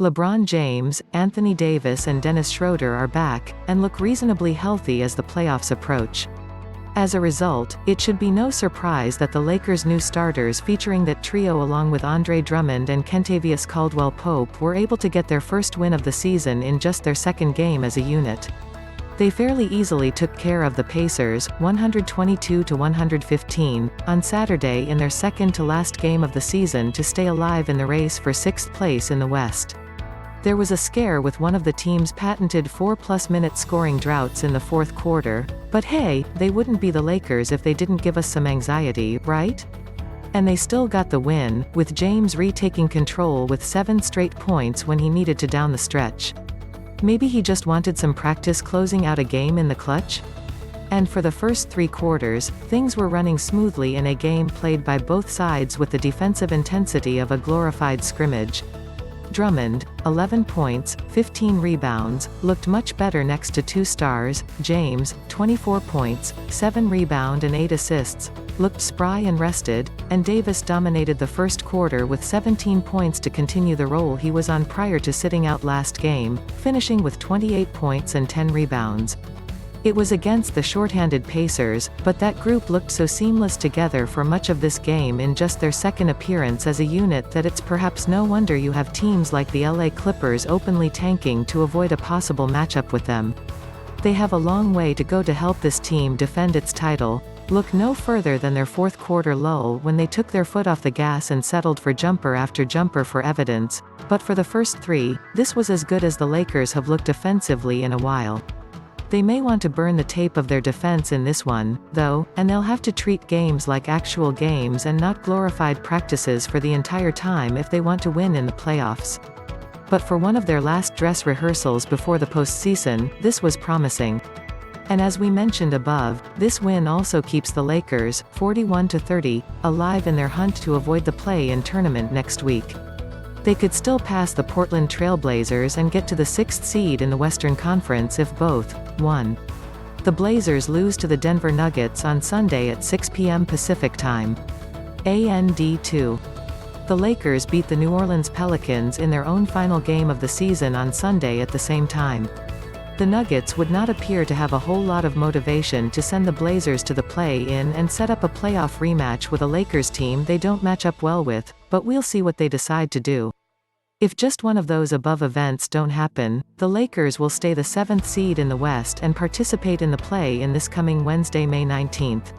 LeBron James, Anthony Davis and Dennis Schröder are back, and look reasonably healthy as the playoffs approach. As a result, it should be no surprise that the Lakers' new starters featuring that trio along with Drummond and Kentavious Caldwell-Pope were able to get their first win of the season in just their second game as a unit. They fairly easily took care of the Pacers, 122-115, on Saturday in their second-to-last game of the season to stay alive in the race for sixth place in the West. There was a scare with one of the team's patented 4-plus-minute scoring droughts in the fourth quarter, but hey, they wouldn't be the Lakers if they didn't give us some anxiety, right? And they still got the win, with James retaking control with 7 straight points when he needed to down the stretch. Maybe he just wanted some practice closing out a game in the clutch? And for the first 3 quarters, things were running smoothly in a game played by both sides with the defensive intensity of a glorified scrimmage. Drummond, 11 points, 15 rebounds, looked much better next to 2 stars. James, 24 points, 7 rebound and 8 assists, looked spry and rested, and Davis dominated the first quarter with 17 points to continue the role he was on prior to sitting out last game, finishing with 28 points and 10 rebounds. It was against the shorthanded Pacers, but that group looked so seamless together for much of this game in just their second appearance as a unit that it's perhaps no wonder you have teams like the LA Clippers openly tanking to avoid a possible matchup with them. They have a long way to go to help this team defend its title. Look no further than their fourth quarter lull when they took their foot off the gas and settled for jumper after jumper for evidence, but for the first 3, this was as good as the Lakers have looked offensively in a while. They may want to burn the tape of their defense in this one, though, and they'll have to treat games like actual games and not glorified practices for the entire time if they want to win in the playoffs. But for one of their last dress rehearsals before the postseason, this was promising. And as we mentioned above, this win also keeps the Lakers, 41-30, alive in their hunt to avoid the play-in tournament next week. They could still pass the Portland Trail Blazers and get to the 6th seed in the Western Conference if both won. The Blazers lose to the Denver Nuggets on Sunday at 6 p.m. Pacific Time. And 2. The Lakers beat the New Orleans Pelicans in their own final game of the season on Sunday at the same time. The Nuggets would not appear to have a whole lot of motivation to send the Blazers to the play-in and set up a playoff rematch with a Lakers team they don't match up well with, but we'll see what they decide to do. If just one of those above events don't happen, the Lakers will stay the 7th seed in the West and participate in the play-in this coming Wednesday, May 19th.